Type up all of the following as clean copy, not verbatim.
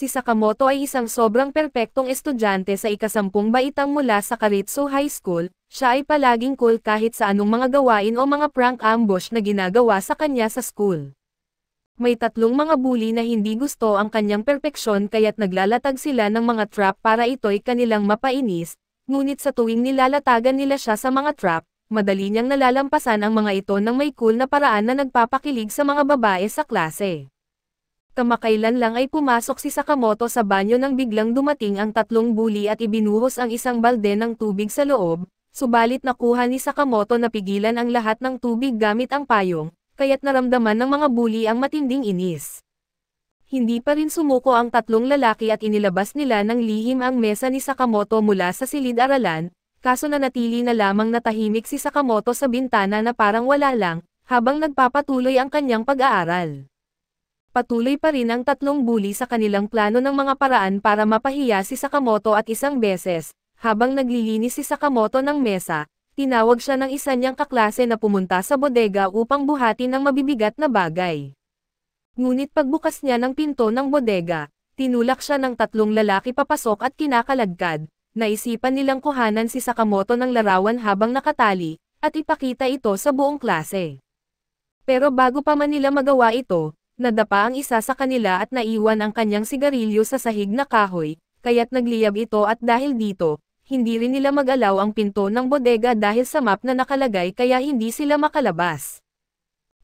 Si Sakamoto ay isang sobrang perpektong estudyante sa ikasampung baitang mula sa Karitsu High School. Siya ay palaging cool kahit sa anong mga gawain o mga prank ambush na ginagawa sa kanya sa school. May tatlong mga bully na hindi gusto ang kanyang perpeksyon kaya't naglalatag sila ng mga trap para ito'y kanilang mapainis, ngunit sa tuwing nilalatagan nila siya sa mga trap, madali niyang nalalampasan ang mga ito ng may cool na paraan na nagpapakilig sa mga babae sa klase. Kamakailan lang ay pumasok si Sakamoto sa banyo nang biglang dumating ang tatlong bully at ibinuhos ang isang balde ng tubig sa loob, subalit nakuha ni Sakamoto na pigilan ang lahat ng tubig gamit ang payong, kaya't naramdaman ng mga bully ang matinding inis. Hindi pa rin sumuko ang tatlong lalaki at inilabas nila ng lihim ang mesa ni Sakamoto mula sa silid-aralan, kaso nanatili na lamang natahimik si Sakamoto sa bintana na parang wala lang, habang nagpapatuloy ang kanyang pag-aaral. Patuloy pa rin ang tatlong bully sa kanilang plano ng mga paraan para mapahiya si Sakamoto at isang beses, habang naglilinis si Sakamoto ng mesa, tinawag siya ng isa niyang kaklase na pumunta sa bodega upang buhatin ang mabibigat na bagay. Ngunit pagbukas niya ng pinto ng bodega, tinulak siya ng tatlong lalaki papasok at kinakaladkad. Naisipan nilang kuhanan si Sakamoto ng larawan habang nakatali, at ipakita ito sa buong klase. Pero bago pa man nila magawa ito, nadapa ang isa sa kanila at naiwan ang kanyang sigarilyo sa sahig na kahoy, kaya't nagliyab ito at dahil dito, hindi rin nila mag-alaw ang pinto ng bodega dahil sa map na nakalagay kaya hindi sila makalabas.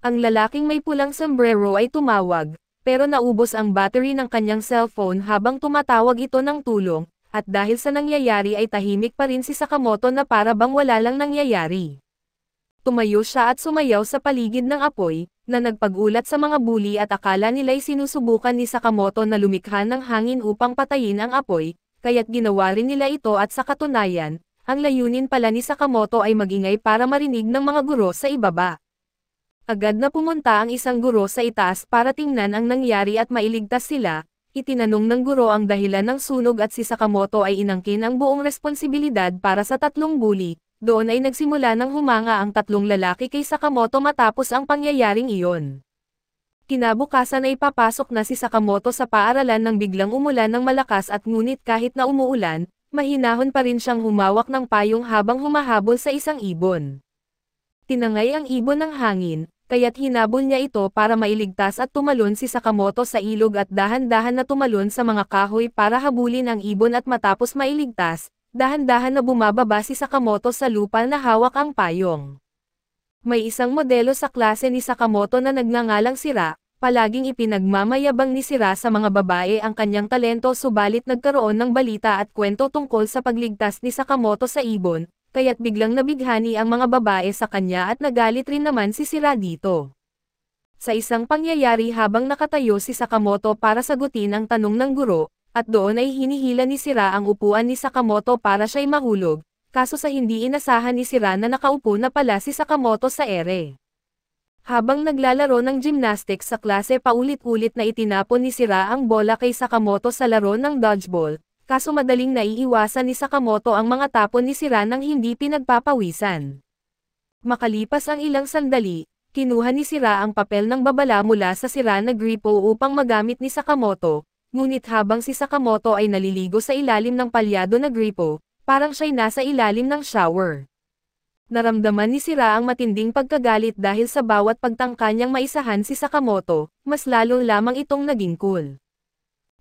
Ang lalaking may pulang sombrero ay tumawag, pero naubos ang battery ng kanyang cellphone habang tumatawag ito ng tulong, at dahil sa nangyayari ay tahimik pa rin si Sakamoto na para bang wala lang nangyayari. Tumayo siya at sumayaw sa paligid ng apoy, na nagpag-ulat sa mga bully at akala nila'y sinusubukan ni Sakamoto na lumikha ng hangin upang patayin ang apoy, kaya't ginawa rin nila ito at sa katunayan, ang layunin pala ni Sakamoto ay magingay para marinig ng mga guro sa ibaba. Agad na pumunta ang isang guro sa itaas para tingnan ang nangyari at mailigtas sila, itinanong ng guro ang dahilan ng sunog at si Sakamoto ay inangkin ang buong responsibilidad para sa tatlong bully. Doon ay nagsimula ng humanga ang tatlong lalaki kay Sakamoto matapos ang pangyayaring iyon. Kinabukasan ay papasok na si Sakamoto sa paaralan nang biglang umulan ng malakas at ngunit kahit na umuulan, mahinahon pa rin siyang humawak ng payong habang humahabol sa isang ibon. Tinangay ang ibon ng hangin, kaya't hinabol niya ito para mailigtas at tumalon si Sakamoto sa ilog at dahan-dahan na tumalon sa mga kahoy para habulin ang ibon at matapos mailigtas, dahan-dahan na bumababa si Sakamoto sa lupa na hawak ang payong. May isang modelo sa klase ni Sakamoto na nagngangalang Sira, palaging ipinagmamayabang ni Sira sa mga babae ang kanyang talento subalit nagkaroon ng balita at kwento tungkol sa pagligtas ni Sakamoto sa ibon, kaya't biglang nabighani ang mga babae sa kanya at nagalit rin naman si Sira dito. Sa isang pangyayari habang nakatayo si Sakamoto para sagutin ang tanong ng guro, at doon ay hinihila ni Sira ang upuan ni Sakamoto para siya'y mahulog, kaso sa hindi inasahan ni Sira na nakaupo na pala si Sakamoto sa ere. Habang naglalaro ng gymnastics sa klase paulit-ulit na itinapon ni Sira ang bola kay Sakamoto sa laro ng dodgeball, kaso madaling naiiwasan ni Sakamoto ang mga tapon ni Sira nang hindi pinagpapawisan. Makalipas ang ilang sandali, kinuha ni Sira ang papel ng babala mula sa Sira na gripo upang magamit ni Sakamoto. Ngunit habang si Sakamoto ay naliligo sa ilalim ng palyado na gripo, parang siya'y nasa ilalim ng shower. Naramdaman ni Sira ang matinding pagkagalit dahil sa bawat pagtangka niyang maisahan si Sakamoto, mas lalo lamang itong naging cool.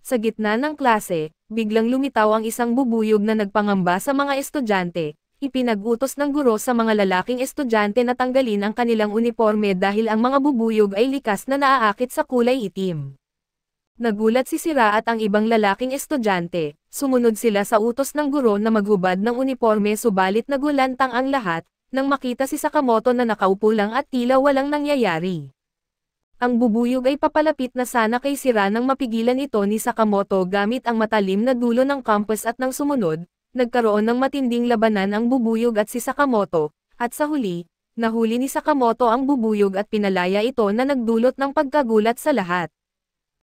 Sa gitna ng klase, biglang lumitaw ang isang bubuyog na nagpangamba sa mga estudyante. Ipinag-utos ng guro sa mga lalaking estudyante na tanggalin ang kanilang uniforme dahil ang mga bubuyog ay likas na naaakit sa kulay itim. Nagulat si Sira at ang ibang lalaking estudyante, sumunod sila sa utos ng guro na maghubad ng uniforme subalit nagulantang ang lahat, nang makita si Sakamoto na nakaupo lang at tila walang nangyayari. Ang bubuyog ay papalapit na sana kay Sira nang mapigilan ito ni Sakamoto gamit ang matalim na dulo ng compass at nang sumunod, nagkaroon ng matinding labanan ang bubuyog at si Sakamoto, at sa huli, nahuli ni Sakamoto ang bubuyog at pinalaya ito na nagdulot ng pagkagulat sa lahat.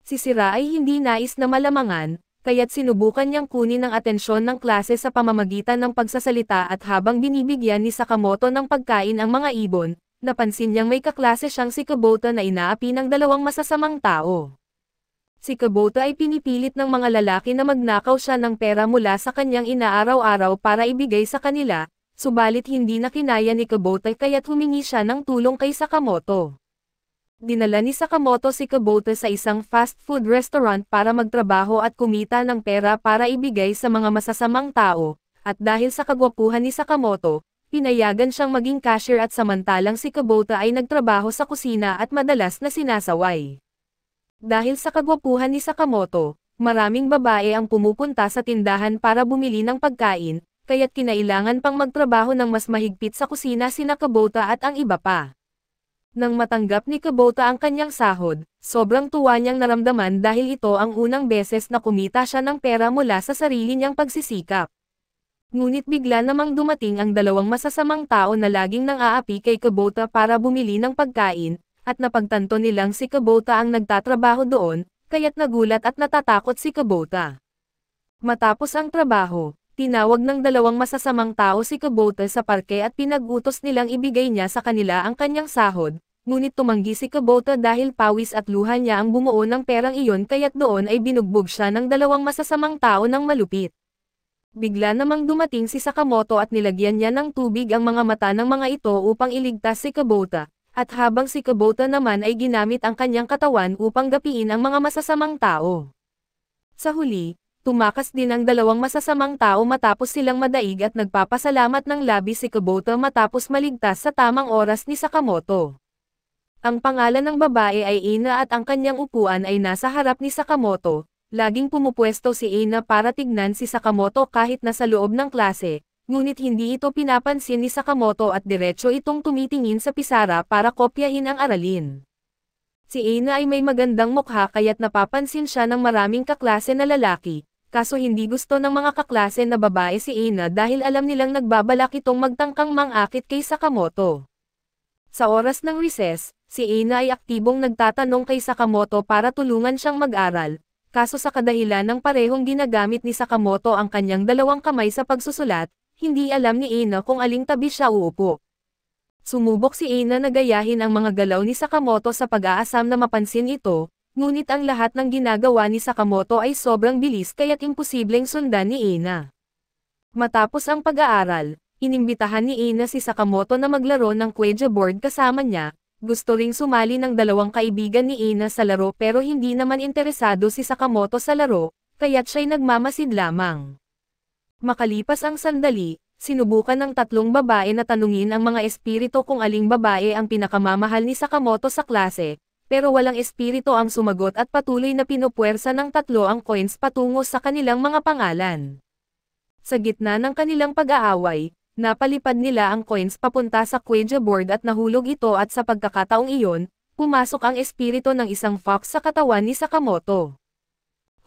Si Sira ay hindi nais na malamangan, kaya't sinubukan niyang kunin ang atensyon ng klase sa pamamagitan ng pagsasalita at habang binibigyan ni Sakamoto ng pagkain ang mga ibon, napansin niyang may kaklase siyang si Kubota na inaapi ng dalawang masasamang tao. Si Kubota ay pinipilit ng mga lalaki na magnakaw siya ng pera mula sa kanyang inaaraw-araw para ibigay sa kanila, subalit hindi na kinaya ni Kubota kaya't humingi siya ng tulong kay Sakamoto. Dinala ni Sakamoto si Kubota sa isang fast food restaurant para magtrabaho at kumita ng pera para ibigay sa mga masasamang tao, at dahil sa kagwapuhan ni Sakamoto, pinayagan siyang maging cashier at samantalang si Kubota ay nagtrabaho sa kusina at madalas na sinasaway. Dahil sa kagwapuhan ni Sakamoto, maraming babae ang pumupunta sa tindahan para bumili ng pagkain, kaya't kinailangan pang magtrabaho ng mas mahigpit sa kusina sina Kubota at ang iba pa. Nang matanggap ni Kubota ang kanyang sahod, sobrang tuwa niyang naramdaman dahil ito ang unang beses na kumita siya ng pera mula sa sarili niyang pagsisikap. Ngunit bigla namang dumating ang dalawang masasamang tao na laging nang-aapi kay Kubota para bumili ng pagkain, at napagtanto nilang si Kubota ang nagtatrabaho doon, kaya't nagulat at natatakot si Kubota. Matapos ang trabaho, tinawag ng dalawang masasamang tao si Kubota sa parke at pinag-utos nilang ibigay niya sa kanila ang kanyang sahod, ngunit tumanggi si Kubota dahil pawis at luha niya ang bumuo ng perang iyon kaya't doon ay binugbog siya ng dalawang masasamang tao ng malupit. Bigla namang dumating si Sakamoto at nilagyan niya ng tubig ang mga mata ng mga ito upang iligtas si Kubota. At habang si Kubota naman ay ginamit ang kanyang katawan upang gapiin ang mga masasamang tao. Sa huli, tumakas din ang dalawang masasamang tao matapos silang madaig at nagpapasalamat ng labis si Kubota matapos maligtas sa tamang oras ni Sakamoto. Ang pangalan ng babae ay Ina at ang kanyang upuan ay nasa harap ni Sakamoto. Laging pumupwesto si Ina para tignan si Sakamoto kahit nasa loob ng klase. Ngunit hindi ito pinapansin ni Sakamoto at diretso itong tumitingin sa pisara para kopyahin ang aralin. Si Ina ay may magandang mukha kaya't napapansin siya ng maraming kaklase na lalaki, kaso hindi gusto ng mga kaklase na babae si Ina dahil alam nilang nagbabalak itong magtangkang mang-akit kay Sakamoto. Sa oras ng recess, si Ina ay aktibong nagtatanong kay Sakamoto para tulungan siyang mag-aral, kaso sa kadahilan ng parehong ginagamit ni Sakamoto ang kanyang dalawang kamay sa pagsusulat, hindi alam ni Ina kung aling tabi siya uupo. Sumubok si Ina na gayahin ang mga galaw ni Sakamoto sa pag-aasam na mapansin ito, ngunit ang lahat ng ginagawa ni Sakamoto ay sobrang bilis kaya't imposibleng sundan ni Ina. Matapos ang pag-aaral, inimbitahan ni Ina si Sakamoto na maglaro ng Ouija board kasama niya. Gusto ring sumali ng dalawang kaibigan ni Ina sa laro pero hindi naman interesado si Sakamoto sa laro, kaya't siya'y nagmamasid lamang. Makalipas ang sandali, sinubukan ng tatlong babae na tanungin ang mga espiritu kung aling babae ang pinakamamahal ni Sakamoto sa klase, pero walang espiritu ang sumagot at patuloy na pinupuwersa ng tatlo ang coins patungo sa kanilang mga pangalan. Sa gitna ng kanilang pag-aaway, napalipad nila ang coins papunta sa Ouija board at nahulog ito at sa pagkakataong iyon, pumasok ang espiritu ng isang fox sa katawan ni Sakamoto.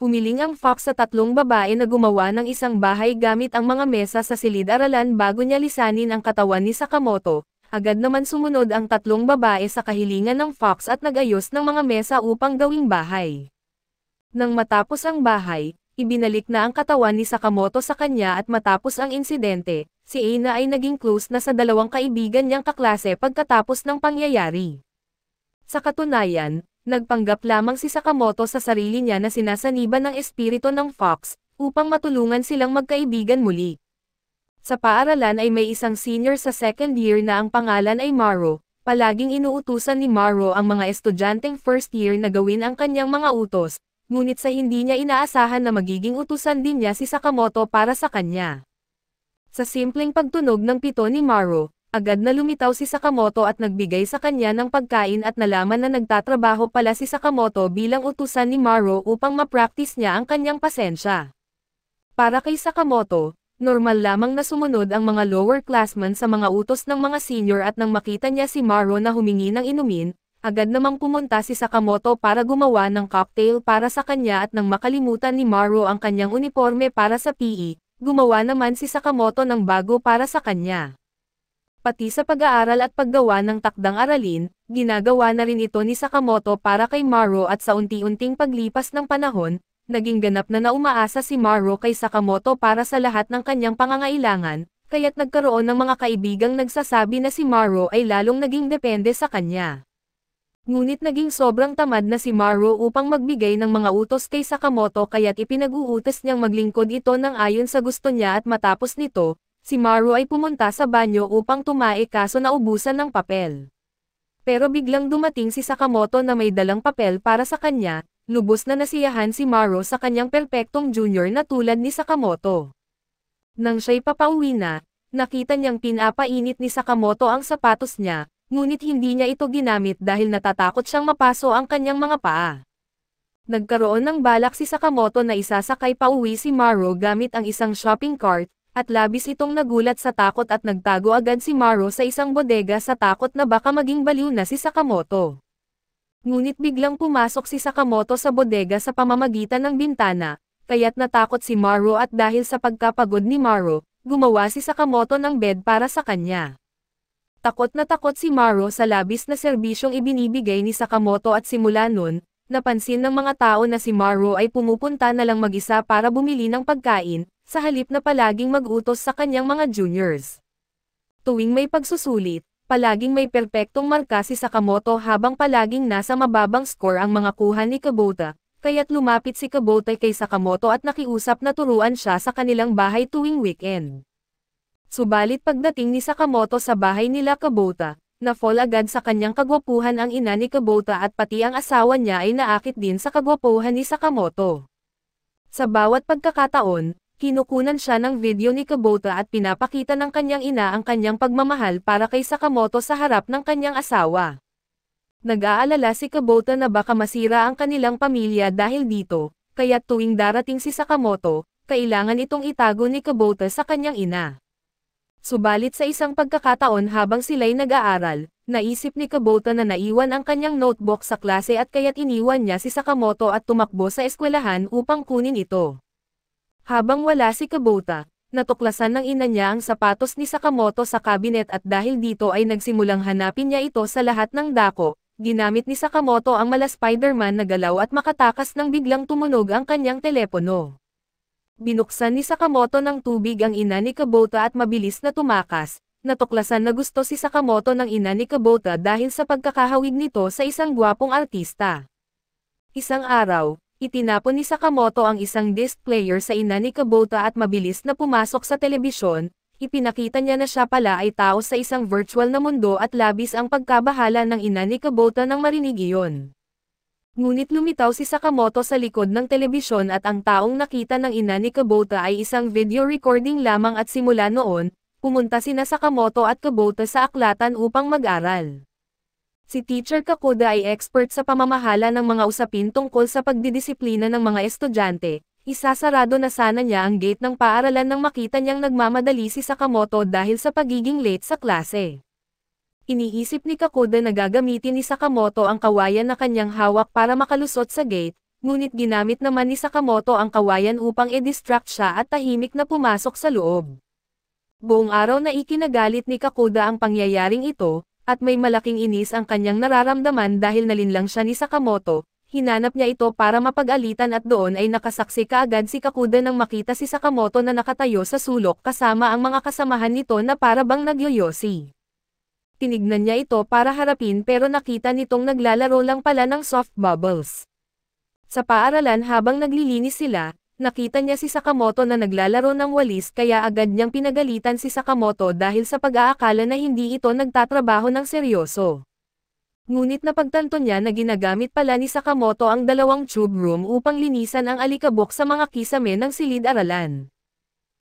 Humiling ang fox sa tatlong babae na gumawa ng isang bahay gamit ang mga mesa sa silid-aralan bago niya lisanin ang katawan ni Sakamoto. Agad naman sumunod ang tatlong babae sa kahilingan ng fox at nag-ayos ng mga mesa upang gawing bahay. Nang matapos ang bahay, ibinalik na ang katawan ni Sakamoto sa kanya at matapos ang insidente, si Ina ay naging close na sa dalawang kaibigan niyang kaklase pagkatapos ng pangyayari. Sa katunayan, nagpanggap lamang si Sakamoto sa sarili niya na sinasaniban ng espiritu ng fox, upang matulungan silang magkaibigan muli. Sa paaralan ay may isang senior sa second year na ang pangalan ay Maro, palaging inuutusan ni Maro ang mga estudyanteng first year na gawin ang kanyang mga utos, ngunit sa hindi niya inaasahan na magiging utusan din niya si Sakamoto para sa kanya. Sa simpleng pagtunog ng pito ni Maro, agad na lumitaw si Sakamoto at nagbigay sa kanya ng pagkain at nalaman na nagtatrabaho pala si Sakamoto bilang utusan ni Maro upang ma-practice niya ang kanyang pasensya. Para kay Sakamoto, normal lamang na sumunod ang mga lower classmen sa mga utos ng mga senior at nang makita niya si Maro na humingi ng inumin, agad namang pumunta si Sakamoto para gumawa ng cocktail para sa kanya at nang makalimutan ni Maro ang kanyang uniforme para sa PE, gumawa naman si Sakamoto ng bago para sa kanya. Pati sa pag-aaral at paggawa ng takdang aralin, ginagawa na rin ito ni Sakamoto para kay Maro at sa unti-unting paglipas ng panahon, naging ganap na umaasa si Maro kay Sakamoto para sa lahat ng kanyang pangangailangan, kaya't nagkaroon ng mga kaibigang nagsasabi na si Maro ay lalong naging depende sa kanya. Ngunit naging sobrang tamad na si Maru upang magbigay ng mga utos kay Sakamoto kaya't ipinag-uutos niyang maglingkod ito ng ayon sa gusto niya at matapos nito, si Maru ay pumunta sa banyo upang tumae kaso naubusan ng papel. Pero biglang dumating si Sakamoto na may dalang papel para sa kanya, lubos na nasiyahan si Maru sa kanyang perpektong junior na tulad ni Sakamoto. Nang siya'y papauwi na, nakita niyang pinapainit ni Sakamoto ang sapatos niya, ngunit hindi niya ito ginamit dahil natatakot siyang mapaso ang kanyang mga paa. Nagkaroon ng balak si Sakamoto na isasakay pauwi si Maru gamit ang isang shopping cart, at labis itong nagulat sa takot at nagtago agad si Maru sa isang bodega sa takot na baka maging baliw na si Sakamoto. Ngunit biglang pumasok si Sakamoto sa bodega sa pamamagitan ng bintana, kaya't natakot si Maru at dahil sa pagkapagod ni Maru, gumawa si Sakamoto ng bed para sa kanya. Takot na takot si Maru sa labis na serbisyong ibinibigay ni Sakamoto at simula nun, napansin ng mga tao na si Maru ay pumupunta na lang mag-isa para bumili ng pagkain, sa halip na palaging mag-utos sa kanyang mga juniors. Tuwing may pagsusulit, palaging may perpektong marka si Sakamoto habang palaging nasa mababang score ang mga kuha ni Kubota, kaya't lumapit si Kubota kay Sakamoto at nakiusap na turuan siya sa kanilang bahay tuwing weekend. Subalit pagdating ni Sakamoto sa bahay nila Kubota, na-fall agad sa kanyang kagwapuhan ang ina ni Kubota at pati ang asawa niya ay naakit din sa kagwapuhan ni Sakamoto. Sa bawat pagkakataon, kinukunan siya ng video ni Kubota at pinapakita ng kanyang ina ang kanyang pagmamahal para kay Sakamoto sa harap ng kanyang asawa. Nag-aalala si Kubota na baka masira ang kanilang pamilya dahil dito, kaya tuwing darating si Sakamoto, kailangan itong itago ni Kubota sa kanyang ina. Subalit sa isang pagkakataon habang sila'y nag-aaral, naisip ni Kubota na naiwan ang kanyang notebook sa klase at kaya't iniwan niya si Sakamoto at tumakbo sa eskwelahan upang kunin ito. Habang wala si Kubota, natuklasan ng ina niya ang sapatos ni Sakamoto sa kabinet at dahil dito ay nagsimulang hanapin niya ito sa lahat ng dako. Ginamit ni Sakamoto ang mala Spider-Man na galaw at makatakas nang biglang tumunog ang kanyang telepono. Binuksan ni Sakamoto ng tubig ang ina ni Kubota at mabilis na tumakas. Natuklasan na gusto si Sakamoto ng ina ni Kubota dahil sa pagkakahawig nito sa isang gwapong artista. Isang araw, itinapon ni Sakamoto ang isang disc player sa ina ni Kubota at mabilis na pumasok sa telebisyon. Ipinakita niya na siya pala ay tao sa isang virtual na mundo at labis ang pagkabahala ng ina ni Kubota nang marinig iyon. Ngunit lumitaw si Sakamoto sa likod ng telebisyon at ang taong nakita ng ina ni Kubota ay isang video recording lamang at simula noon, pumunta sina Sakamoto at Kubota sa aklatan upang mag-aral. Si Teacher Kakuda ay expert sa pamamahala ng mga usapin tungkol sa pagdidisiplina ng mga estudyante. Isasarado na sana niya ang gate ng paaralan nang makita niyang nagmamadali si Sakamoto dahil sa pagiging late sa klase. Iniisip ni Kakuda na gagamitin ni Sakamoto ang kawayan na kanyang hawak para makalusot sa gate, ngunit ginamit naman ni Sakamoto ang kawayan upang i-distract siya at tahimik na pumasok sa loob. Buong araw na ikinagalit ni Kakuda ang pangyayaring ito, at may malaking inis ang kanyang nararamdaman dahil nalinlang siya ni Sakamoto. Hinanap niya ito para mapag-alitan at doon ay nakasaksi kaagad si Kakuda nang makita si Sakamoto na nakatayo sa sulok kasama ang mga kasamahan nito na para bang nagyoyosi. Tinignan niya ito para harapin pero nakita nitong naglalaro lang pala ng soft bubbles. Sa paaralan habang naglilinis sila, nakita niya si Sakamoto na naglalaro ng walis kaya agad niyang pinagalitan si Sakamoto dahil sa pag-aakala na hindi ito nagtatrabaho ng seryoso. Ngunit napagtanto niya na ginagamit pala ni Sakamoto ang dalawang tube room upang linisan ang alikabok sa mga kisame ng silid-aralan.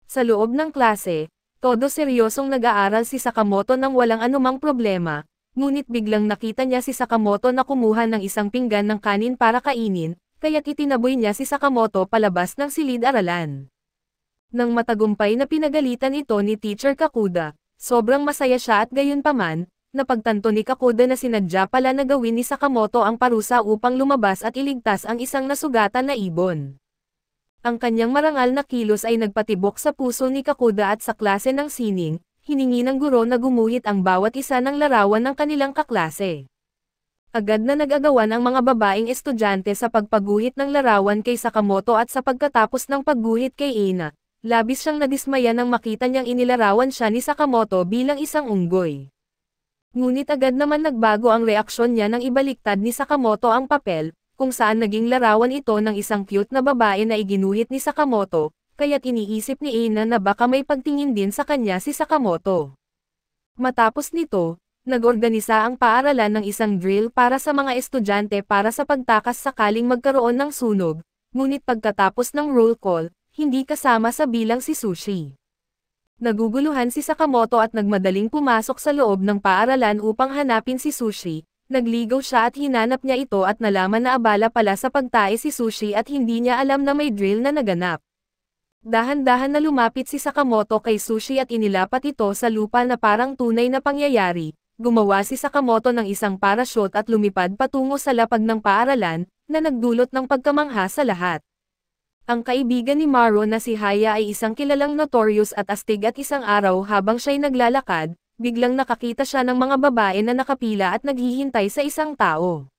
Sa loob ng klase, todo seryosong nag-aaral si Sakamoto nang walang anumang problema, ngunit biglang nakita niya si Sakamoto na kumuha ng isang pinggan ng kanin para kainin, kaya't itinaboy niya si Sakamoto palabas ng silid-aralan. Nang matagumpay na pinagalitan ito ni Teacher Kakuda, sobrang masaya siya at gayunpaman, napagtanto ni Kakuda na sinadya pala na gawin ni Sakamoto ang parusa upang lumabas at iligtas ang isang nasugatan na ibon. Ang kanyang marangal na kilos ay nagpatibok sa puso ni Kakuda at sa klase ng sining, hiningi ng guro na gumuhit ang bawat isa ng larawan ng kanilang kaklase. Agad na nag-agawan ang mga babaeng estudyante sa pagpaguhit ng larawan kay Sakamoto at sa pagkatapos ng pagguhit kay Ina, labis siyang nadismaya nang makita niyang inilarawan siya ni Sakamoto bilang isang unggoy. Ngunit agad naman nagbago ang reaksyon niya nang ibaliktad ni Sakamoto ang papel, kung saan naging larawan ito ng isang cute na babae na iginuhit ni Sakamoto, kaya't iniisip ni Ina na baka may pagtingin din sa kanya si Sakamoto. Matapos nito, nag-organisa ang paaralan ng isang drill para sa mga estudyante para sa pagtakas sakaling magkaroon ng sunog, ngunit pagkatapos ng roll call, hindi kasama sa bilang si Sushi. Naguguluhan si Sakamoto at nagmadaling pumasok sa loob ng paaralan upang hanapin si Sushi. Nagligaw siya at hinanap niya ito at nalaman na abala pala sa pagtae si Sushi at hindi niya alam na may drill na naganap. Dahan-dahan na lumapit si Sakamoto kay Sushi at inilapat ito sa lupa na parang tunay na pangyayari. Gumawa si Sakamoto ng isang parachute at lumipad patungo sa lapag ng paaralan, na nagdulot ng pagkamangha sa lahat. Ang kaibigan ni Maro na si Haya ay isang kilalang notorious at astig at isang araw habang siya'y naglalakad, biglang nakakita siya ng mga babae na nakapila at naghihintay sa isang tao.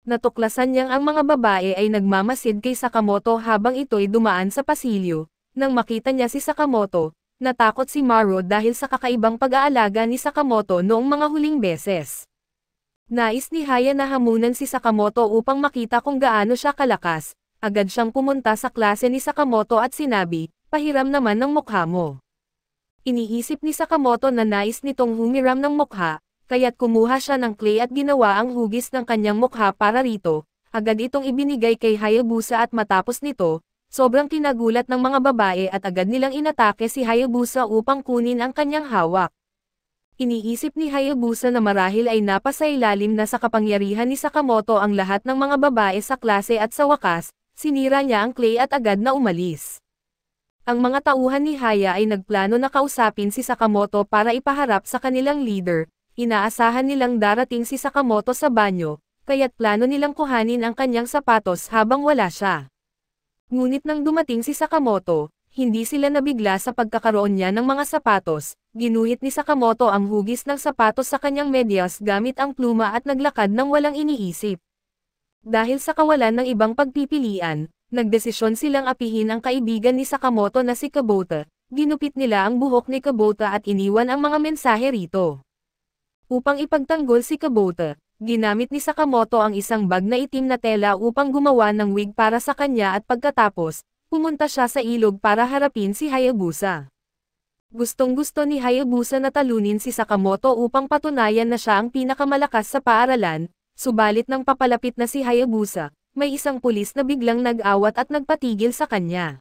Natuklasan niyang ang mga babae ay nagmamasid kay Sakamoto habang ito'y dumaan sa pasilyo. Nang makita niya si Sakamoto, natakot si Maro dahil sa kakaibang pag-aalaga ni Sakamoto noong mga huling beses. Nais ni Haya na hamunan si Sakamoto upang makita kung gaano siya kalakas. Agad siyang pumunta sa klase ni Sakamoto at sinabi, "Pahiram naman ng mukha mo." Iniisip ni Sakamoto na nais nitong humiram ng mukha, kaya't kumuha siya ng clay at ginawa ang hugis ng kanyang mukha para rito. Agad itong ibinigay kay Hayabusa at matapos nito, sobrang kinagulat ng mga babae at agad nilang inatake si Hayabusa upang kunin ang kanyang hawak. Iniisip ni Hayabusa na marahil ay napasailalim na sa kapangyarihan ni Sakamoto ang lahat ng mga babae sa klase at sa wakas, sinira niya ang clay at agad na umalis. Ang mga tauhan ni Haya ay nagplano na kausapin si Sakamoto para ipaharap sa kanilang leader. Inaasahan nilang darating si Sakamoto sa banyo, kaya't plano nilang kuhanin ang kanyang sapatos habang wala siya. Ngunit nang dumating si Sakamoto, hindi sila nabigla sa pagkakaroon niya ng mga sapatos. Ginuhit ni Sakamoto ang hugis ng sapatos sa kanyang medyas gamit ang pluma at naglakad ng walang iniisip. Dahil sa kawalan ng ibang pagpipilian, nagdesisyon silang apihin ang kaibigan ni Sakamoto na si Kubota. Ginupit nila ang buhok ni Kubota at iniwan ang mga mensahe rito. Upang ipagtanggol si Kubota, ginamit ni Sakamoto ang isang bag na itim na tela upang gumawa ng wig para sa kanya at pagkatapos, pumunta siya sa ilog para harapin si Hayabusa. Gustong-gusto ni Hayabusa na talunin si Sakamoto upang patunayan na siya ang pinakamalakas sa paaralan. Subalit nang papalapit na si Hayabusa, may isang pulis na biglang nag-awat at nagpatigil sa kanya.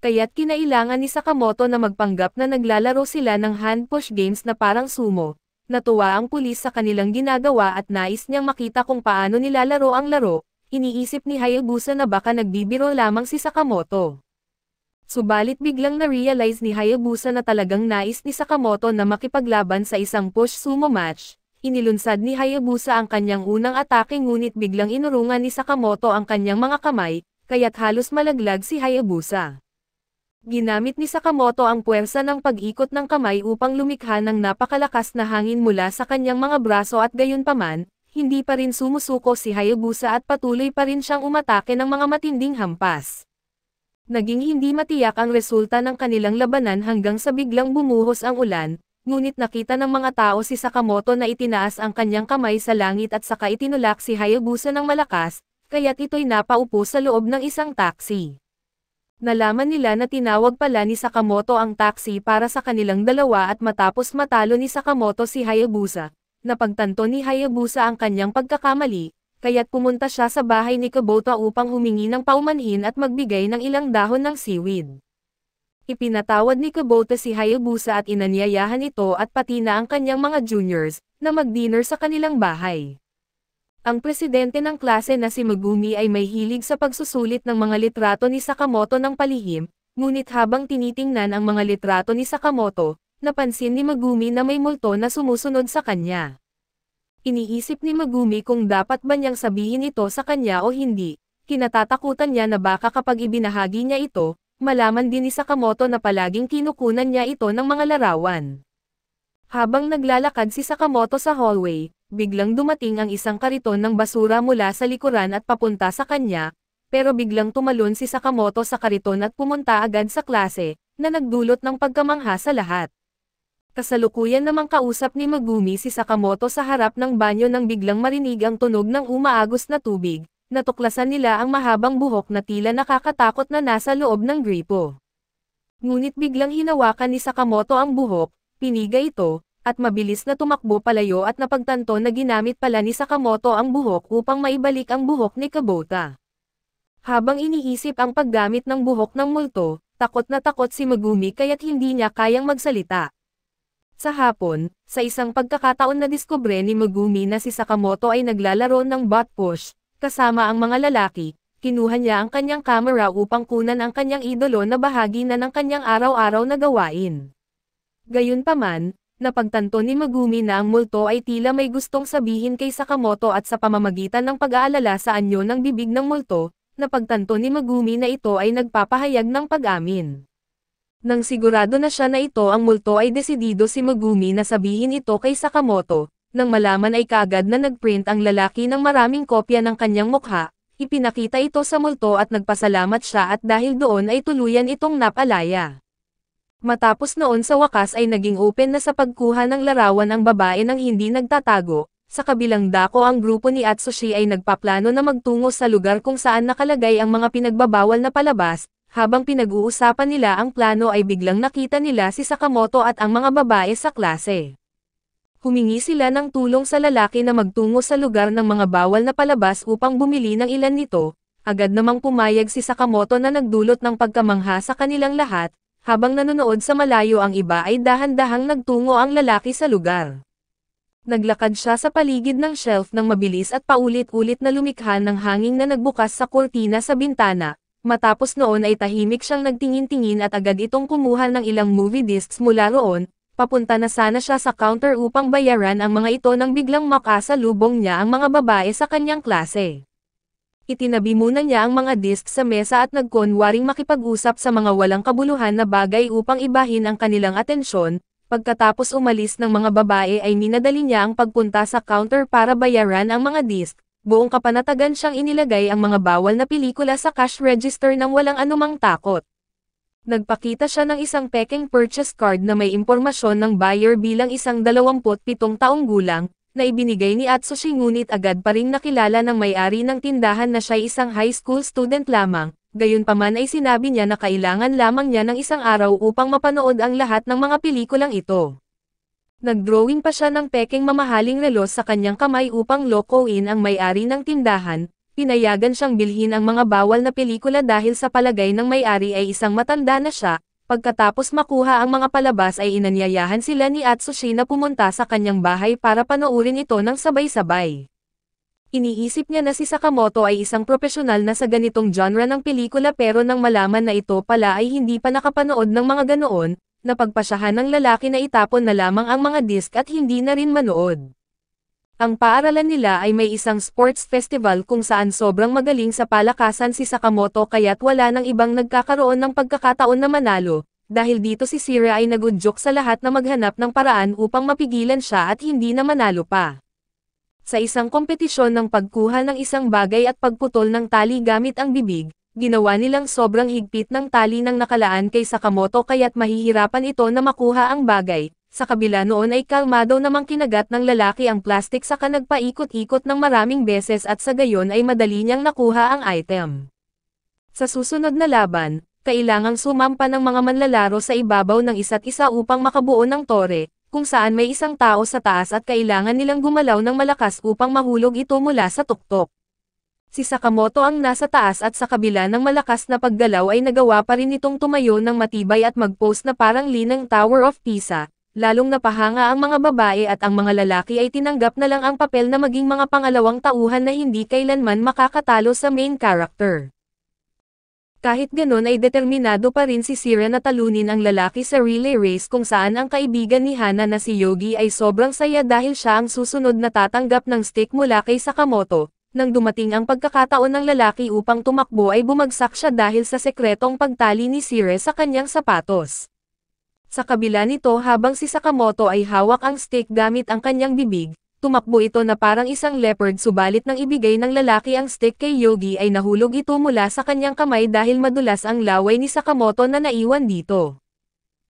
Kaya't kinailangan ni Sakamoto na magpanggap na naglalaro sila ng hand-push games na parang sumo. Natuwa ang pulis sa kanilang ginagawa at nais niyang makita kung paano nilalaro ang laro. Iniisip ni Hayabusa na baka nagbibiro lamang si Sakamoto. Subalit biglang na-realize ni Hayabusa na talagang nais ni Sakamoto na makipaglaban sa isang push sumo match. Inilunsad ni Hayabusa ang kanyang unang atake ngunit biglang inurungan ni Sakamoto ang kanyang mga kamay, kaya't halos malaglag si Hayabusa. Ginamit ni Sakamoto ang puwersa ng pag-ikot ng kamay upang lumikha ng napakalakas na hangin mula sa kanyang mga braso at gayunpaman, hindi pa rin sumusuko si Hayabusa at patuloy pa rin siyang umatake ng mga matinding hampas. Naging hindi matiyak ang resulta ng kanilang labanan hanggang sa biglang bumuhos ang ulan. Ngunit nakita ng mga tao si Sakamoto na itinaas ang kanyang kamay sa langit at saka itinulak si Hayabusa ng malakas, kaya't ito'y napaupo sa loob ng isang taxi. Nalaman nila na tinawag pala ni Sakamoto ang taxi para sa kanilang dalawa at matapos matalo ni Sakamoto si Hayabusa, napagtanto ni Hayabusa ang kanyang pagkakamali, kaya't pumunta siya sa bahay ni Kubota upang humingi ng paumanhin at magbigay ng ilang dahon ng seaweed. Ipinatawad ni Kubota si Hayabusa at inanyayahan ito at pati na ang kanyang mga juniors, na mag-dinner sa kanilang bahay. Ang presidente ng klase na si Megumi ay may hilig sa pagsusulit ng mga litrato ni Sakamoto ng palihim, ngunit habang tinitingnan ang mga litrato ni Sakamoto, napansin ni Megumi na may multo na sumusunod sa kanya. Iniisip ni Megumi kung dapat ba niyang sabihin ito sa kanya o hindi. Kinatatakutan niya na baka kapag ibinahagi niya ito, malaman din ni Sakamoto na palaging kinukunan niya ito ng mga larawan. Habang naglalakad si Sakamoto sa hallway, biglang dumating ang isang kariton ng basura mula sa likuran at papunta sa kanya, pero biglang tumalon si Sakamoto sa kariton at pumunta agad sa klase, na nagdulot ng pagkamangha sa lahat. Kasalukuyan namang kausap ni Megumi si Sakamoto sa harap ng banyo nang biglang marinig ang tunog ng umaagos na tubig. Natuklasan nila ang mahabang buhok na tila nakakatakot na nasa loob ng gripo. Ngunit biglang hinawakan ni Sakamoto ang buhok, piniga ito, at mabilis na tumakbo palayo at napagtanto na ginamit pala ni Sakamoto ang buhok upang maibalik ang buhok ni Kubota. Habang iniisip ang paggamit ng buhok ng multo, takot na takot si Megumi kaya't hindi niya kayang magsalita. Sa hapon, sa isang pagkakataon na diskubre ni Megumi na si Sakamoto ay naglalaro ng butt push, kasama ang mga lalaki, kinuha niya ang kanyang kamera upang kunan ang kanyang idolo na bahagi na ng kanyang araw-araw na gawain. Gayunpaman, napagtanto ni Megumi na ang multo ay tila may gustong sabihin kay Sakamoto at sa pamamagitan ng pag-aalala sa anyo ng bibig ng multo, napagtanto ni Megumi na ito ay nagpapahayag ng pag-amin. Nang sigurado na siya na ito ang multo ay desidido si Megumi na sabihin ito kay Sakamoto, nang malaman ay kaagad na nagprint ang lalaki ng maraming kopya ng kanyang mukha, ipinakita ito sa multo at nagpasalamat siya at dahil doon ay tuluyan itong napalaya. Matapos noon sa wakas ay naging open na sa pagkuha ng larawan ang babae nang hindi nagtatago, sa kabilang dako ang grupo ni Atsushi ay nagpaplano na magtungo sa lugar kung saan nakalagay ang mga pinagbabawal na palabas. Habang pinag-uusapan nila ang plano ay biglang nakita nila si Sakamoto at ang mga babae sa klase. Humingi sila ng tulong sa lalaki na magtungo sa lugar ng mga bawal na palabas upang bumili ng ilan nito, agad namang pumayag si Sakamoto na nagdulot ng pagkamangha sa kanilang lahat, habang nanonood sa malayo ang iba ay dahan-dahang nagtungo ang lalaki sa lugar. Naglakad siya sa paligid ng shelf ng mabilis at paulit-ulit na lumikha ng hangin na nagbukas sa kurtina sa bintana. Matapos noon ay tahimik siyang nagtingin-tingin at agad itong kumuha ng ilang movie discs mula roon, papunta na sana siya sa counter upang bayaran ang mga ito nang biglang makasalubong niya ang mga babae sa kanyang klase. Itinabi muna niya ang mga discs sa mesa at nagkunwaring makipag-usap sa mga walang kabuluhan na bagay upang ibahin ang kanilang atensyon, pagkatapos umalis ng mga babae ay minadali niya ang pagpunta sa counter para bayaran ang mga disc. Buong kapanatagan siyang inilagay ang mga bawal na pelikula sa cash register nang walang anumang takot. Nagpakita siya ng isang peking purchase card na may impormasyon ng buyer bilang isang 27 taong gulang, na ibinigay ni Atsushi ngunit agad pa ring nakilala ng may-ari ng tindahan na siya'y isang high school student lamang, gayunpaman ay sinabi niya na kailangan lamang niya ng isang araw upang mapanood ang lahat ng mga pelikulang ito. Nagdrawing pa siya ng peking mamahaling relos sa kanyang kamay upang lokohin ang may-ari ng tindahan, pinayagan siyang bilhin ang mga bawal na pelikula dahil sa palagay ng may-ari ay isang matanda na siya, pagkatapos makuha ang mga palabas ay inanyayahan sila ni Atsushi na pumunta sa kanyang bahay para panoorin ito ng sabay-sabay. Iniisip niya na si Sakamoto ay isang profesional na sa ganitong genre ng pelikula pero nang malaman na ito pala ay hindi pa nakapanood ng mga ganoon, napagpasyahan ng lalaki na itapon na lamang ang mga disc at hindi na rin manood. Ang paaralan nila ay may isang sports festival kung saan sobrang magaling sa palakasan si Sakamoto kaya't wala nang ibang nagkakaroon ng pagkakataon na manalo, dahil dito si Sira ay nagudyok sa lahat na maghanap ng paraan upang mapigilan siya at hindi na manalo pa. Sa isang kompetisyon ng pagkuha ng isang bagay at pagputol ng tali gamit ang bibig, ginawa nilang sobrang higpit ng tali ng nakalaan kay Sakamoto kaya't mahihirapan ito na makuha ang bagay. Sa kabila noon ay kalmado namang kinagat ng lalaki ang plastik saka nagpaikot-ikot ng maraming beses at sa gayon ay madali niyang nakuha ang item. Sa susunod na laban, kailangang sumampa ng mga manlalaro sa ibabaw ng isa't isa upang makabuo ng tore, kung saan may isang tao sa taas at kailangan nilang gumalaw ng malakas upang mahulog ito mula sa tuktok. Si Sakamoto ang nasa taas at sa kabila ng malakas na paggalaw ay nagawa pa rin itong tumayo ng matibay at mag-pose na parang linang Tower of Pisa, lalong napahanga ang mga babae at ang mga lalaki ay tinanggap na lang ang papel na maging mga pangalawang tauhan na hindi kailanman makakatalo sa main character. Kahit ganon ay determinado pa rin si Sira na talunin ang lalaki sa relay race kung saan ang kaibigan ni Hana na si Yogi ay sobrang saya dahil siya ang susunod na tatanggap ng stick mula kay Sakamoto. Nang dumating ang pagkakataon ng lalaki upang tumakbo ay bumagsak siya dahil sa sekretong pagtali ni Sire sa kanyang sapatos. Sa kabila nito habang si Sakamoto ay hawak ang stick gamit ang kanyang bibig, tumakbo ito na parang isang leopard subalit nang ibigay ng lalaki ang stick kay Yogi ay nahulog ito mula sa kanyang kamay dahil madulas ang laway ni Sakamoto na naiwan dito.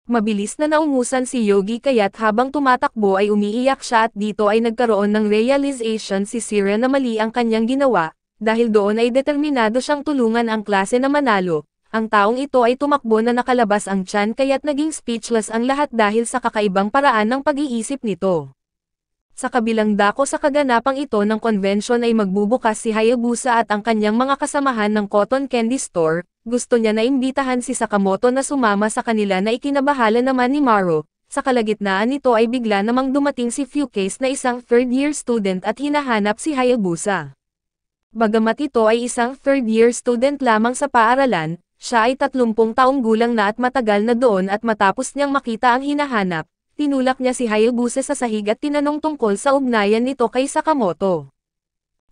Mabilis na naungusan si Yogi kaya't habang tumatakbo ay umiiyak siya at dito ay nagkaroon ng realization si Sira na mali ang kanyang ginawa, dahil doon ay determinado siyang tulungan ang klase na manalo. Ang taong ito ay tumakbo na nakalabas ang tiyan kaya't naging speechless ang lahat dahil sa kakaibang paraan ng pag-iisip nito. Sa kabilang dako sa kaganapang ito ng convention ay magbubukas si Hayabusa at ang kanyang mga kasamahan ng cotton candy store. Gusto niya na imbitahan si Sakamoto na sumama sa kanila na ikinabahala naman ni Maro. Sa kalagitnaan nito ay bigla namang dumating si Fukes na isang third-year student at hinahanap si Hayabusa. Bagamat ito ay isang third-year student lamang sa paaralan, siya ay 30 taong gulang na at matagal na doon at matapos niyang makita ang hinahanap, tinulak niya si Hayabusa sa sahig at tinanong tungkol sa ugnayan nito kay Sakamoto.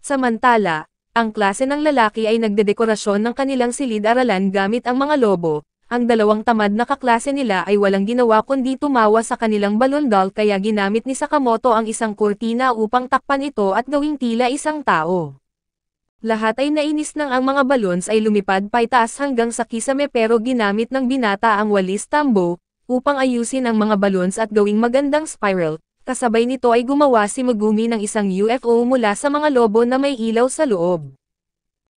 Samantala, ang klase ng lalaki ay nagdedekorasyon ng kanilang silid-aralan gamit ang mga lobo. Ang dalawang tamad na kaklase nila ay walang ginawa kundi tumawa sa kanilang balon doll kaya ginamit ni Sakamoto ang isang kurtina upang takpan ito at gawing tila isang tao. Lahat ay nainis nang ang mga balons ay lumipad paitaas hanggang sa kisame pero ginamit ng binata ang walis tambo upang ayusin ang mga balons at gawing magandang spiral. Kasabay nito ay gumawa si Megumi ng isang UFO mula sa mga lobo na may ilaw sa loob.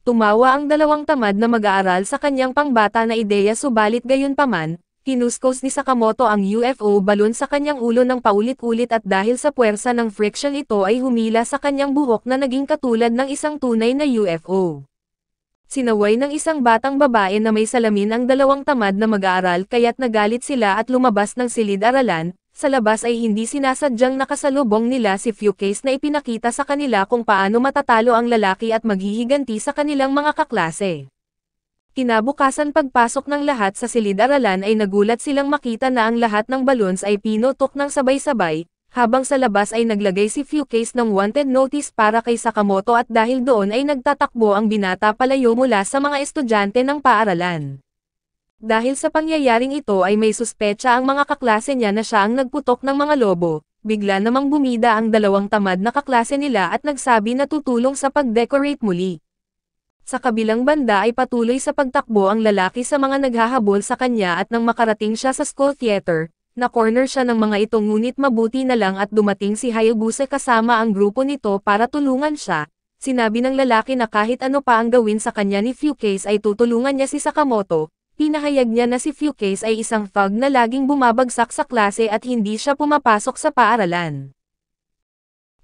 Tumawa ang dalawang tamad na mag-aaral sa kanyang pangbata na ideya subalit gayunpaman, kinuskos ni Sakamoto ang UFO balon sa kanyang ulo ng paulit-ulit at dahil sa puwersa ng friction ito ay humila sa kanyang buhok na naging katulad ng isang tunay na UFO. Sinaway ng isang batang babae na may salamin ang dalawang tamad na mag-aaral kaya't nagalit sila at lumabas ng silid-aralan. Sa labas ay hindi sinasadyang nakasalubong nila si Fukes na ipinakita sa kanila kung paano matatalo ang lalaki at maghihiganti sa kanilang mga kaklase. Kinabukasan pagpasok ng lahat sa silid-aralan ay nagulat silang makita na ang lahat ng balons ay pinutok ng sabay-sabay, habang sa labas ay naglagay si Fukes ng wanted notice para kay Sakamoto at dahil doon ay nagtatakbo ang binata palayo mula sa mga estudyante ng paaralan. Dahil sa pangyayaring ito ay may suspecha ang mga kaklase niya na siya ang nagputok ng mga lobo, bigla namang bumida ang dalawang tamad na kaklase nila at nagsabi na tutulong sa pag-decorate muli. Sa kabilang banda ay patuloy sa pagtakbo ang lalaki sa mga naghahabol sa kanya at nang makarating siya sa school theater, na-corner siya ng mga ito ngunit mabuti na lang at dumating si Hayabusa kasama ang grupo nito para tulungan siya. Sinabi ng lalaki na kahit ano pa ang gawin sa kanya ni Fukes ay tutulungan niya si Sakamoto. Pinahayag niya na si Fukes ay isang thug na laging bumabagsak sa klase at hindi siya pumapasok sa paaralan.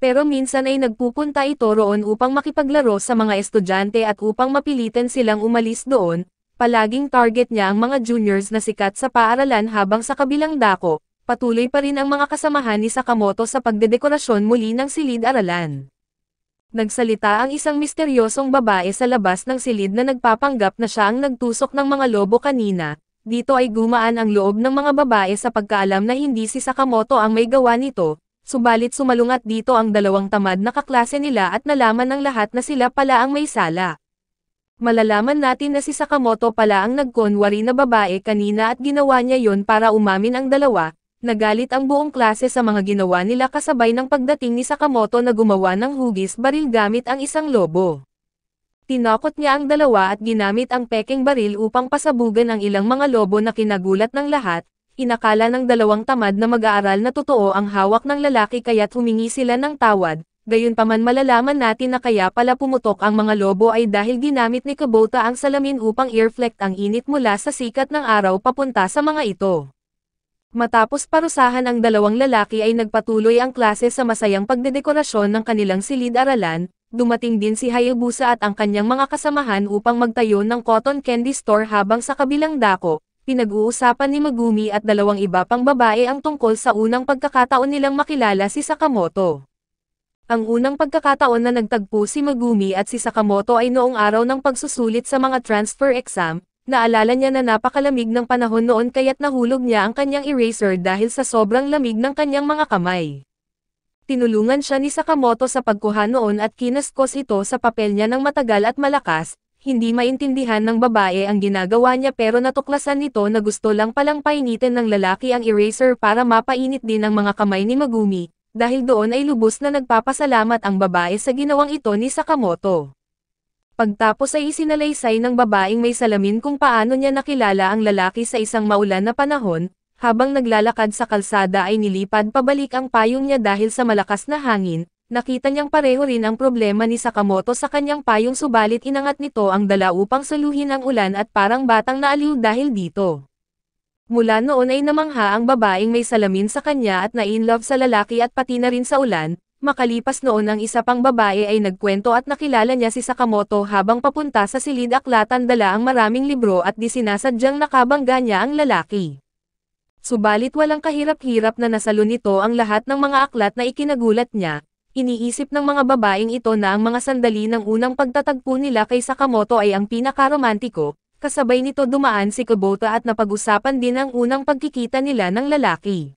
Pero minsan ay nagpupunta ito roon upang makipaglaro sa mga estudyante at upang mapilitin silang umalis doon. Palaging target niya ang mga juniors na sikat sa paaralan habang sa kabilang dako, patuloy pa rin ang mga kasamahan ni Sakamoto sa pagdedekorasyon muli ng silid-aralan. Nagsalita ang isang misteryosong babae sa labas ng silid na nagpapanggap na siya ang nagtusok ng mga lobo kanina. Dito ay gumaan ang loob ng mga babae sa pagkaalam na hindi si Sakamoto ang may gawa nito, subalit sumalungat dito ang dalawang tamad na kaklase nila at nalaman ng lahat na sila pala ang may sala. Malalaman natin na si Sakamoto pala ang nagkunwari na babae kanina at ginawa niya yon para umamin ang dalawa. Nagalit ang buong klase sa mga ginawa nila kasabay ng pagdating ni Sakamoto na gumawa ng hugis baril gamit ang isang lobo. Tinakot niya ang dalawa at ginamit ang peking baril upang pasabugan ang ilang mga lobo na kinagulat ng lahat. Inakala ng dalawang tamad na mag-aaral na totoo ang hawak ng lalaki kaya't humingi sila ng tawad. Gayunpaman malalaman natin na kaya pala pumutok ang mga lobo ay dahil ginamit ni Kubota ang salamin upang i-reflect ang init mula sa sikat ng araw papunta sa mga ito. Matapos parusahan ang dalawang lalaki ay nagpatuloy ang klase sa masayang pagdedekorasyon ng kanilang silid-aralan. Dumating din si Hayabusa at ang kanyang mga kasamahan upang magtayo ng cotton candy store habang sa kabilang dako, pinag-uusapan ni Megumi at dalawang iba pang babae ang tungkol sa unang pagkakataon nilang makilala si Sakamoto. Ang unang pagkakataon na nagtagpo si Megumi at si Sakamoto ay noong araw ng pagsusulit sa mga transfer exam. Naalala niya na napakalamig ng panahon noon kaya't nahulog niya ang kanyang eraser dahil sa sobrang lamig ng kanyang mga kamay. Tinulungan siya ni Sakamoto sa pagkuha noon at kinaskos ito sa papel niya ng matagal at malakas. Hindi maintindihan ng babae ang ginagawa niya pero natuklasan nito na gusto lang palang painitin ng lalaki ang eraser para mapainit din ang mga kamay ni Megumi. Dahil doon ay lubos na nagpapasalamat ang babae sa ginawang ito ni Sakamoto. Pagtapos ay isinalaysay ng babaeng may salamin kung paano niya nakilala ang lalaki sa isang maulan na panahon, Habang naglalakad sa kalsada ay nilipad pabalik ang payong niya dahil sa malakas na hangin, nakita niyang pareho rin ang problema ni Sakamoto sa kanyang payong subalit inangat nito ang dala upang saluhin ang ulan at parang batang naaliw dahil dito. Mula noon ay namangha ang babaeng may salamin sa kanya at na-inlove sa lalaki at pati na rin sa ulan. Makalipas noon ang isa pang babae ay nagkwento at nakilala niya si Sakamoto habang papunta sa silid aklatan dala ang maraming libro at di sinasadyang nakabangga niya ang lalaki. Subalit walang kahirap-hirap na nasalo nito ang lahat ng mga aklat na ikinagulat niya. Iniisip ng mga babaeng ito na ang mga sandali ng unang pagtatagpo nila kay Sakamoto ay ang pinakaromantiko, kasabay nito dumaan si Kubota at napag-usapan din ang unang pagkikita nila ng lalaki.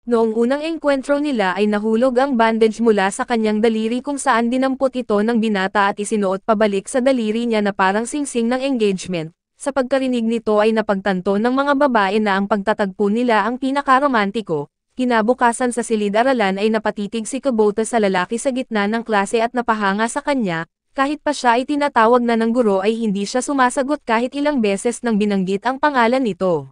Noong unang engkwentro nila ay nahulog ang bandage mula sa kanyang daliri kung saan dinampot ito ng binata at isinuot pabalik sa daliri niya na parang singsing ng engagement. Sa pagkarinig nito ay napagtanto ng mga babae na ang pagtatagpo nila ang pinakaromantiko. Kinabukasan sa silid-aralan ay napatitig si Kubota sa lalaki sa gitna ng klase at napahanga sa kanya, kahit pa siya ay tinatawag na ng guro ay hindi siya sumasagot kahit ilang beses nang binanggit ang pangalan nito.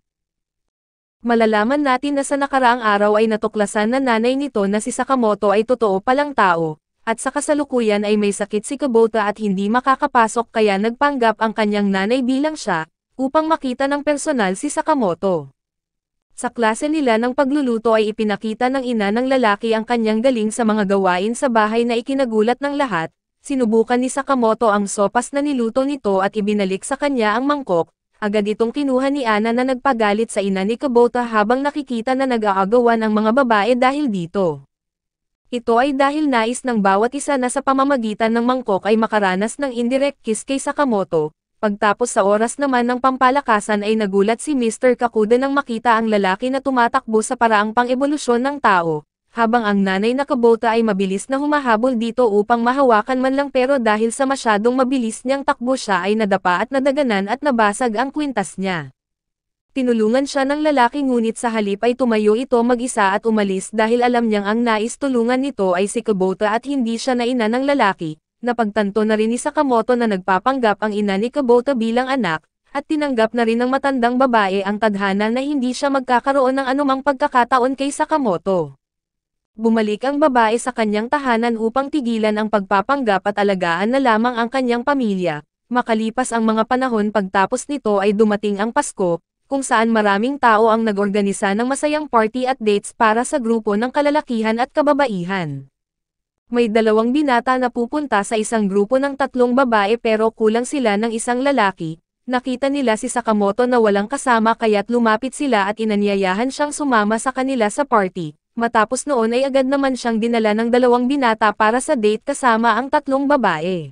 Malalaman natin na sa nakaraang araw ay natuklasan na nanay nito na si Sakamoto ay totoo palang tao, at sa kasalukuyan ay may sakit si Kubota at hindi makakapasok kaya nagpanggap ang kanyang nanay bilang siya, upang makita ng personal si Sakamoto. Sa klase nila ng pagluluto ay ipinakita ng ina ng lalaki ang kanyang galing sa mga gawain sa bahay na ikinagulat ng lahat. Sinubukan ni Sakamoto ang sopas na niluto nito at ibinalik sa kanya ang mangkok. Agad itong kinuha ni Ana na nagpagalit sa ina ni Kubota habang nakikita na nag-aagawan ang mga babae dahil dito. Ito ay dahil nais ng bawat isa na sa pamamagitan ng mangkok ay makaranas ng indirect kiss kay Sakamoto. Pagtapos sa oras naman ng pampalakasan ay nagulat si Mr. Kakuda nang makita ang lalaki na tumatakbo sa paraang pang-ebolusyon ng tao. Habang ang nanay na Kubota ay mabilis na humahabol dito upang mahawakan man lang pero dahil sa masyadong mabilis niyang takbo siya ay nadapa at nadaganan at nabasag ang kwintas niya. Tinulungan siya ng lalaki ngunit sa halip ay tumayo ito mag-isa at umalis dahil alam niyang ang nais tulungan nito ay si Kubota at hindi siya na ina ng lalaki. Napagtanto na rin ni Sakamoto na nagpapanggap ang ina ni Kubota bilang anak, at tinanggap na rin ng matandang babae ang tadhana na hindi siya magkakaroon ng anumang pagkakataon kay Sakamoto. Bumalik ang babae sa kanyang tahanan upang tigilan ang pagpapanggap at alagaan na lamang ang kanyang pamilya. Makalipas ang mga panahon pagtapos nito ay dumating ang Pasko, kung saan maraming tao ang nag-organisa ng masayang party at dates para sa grupo ng kalalakihan at kababaihan. May dalawang binata na pupunta sa isang grupo ng 3 babae pero kulang sila ng isang lalaki. Nakita nila si Sakamoto na walang kasama kaya't lumapit sila at inanyayahan siyang sumama sa kanila sa party. Matapos noon ay agad naman siyang dinala ng 2 binata para sa date kasama ang 3 babae.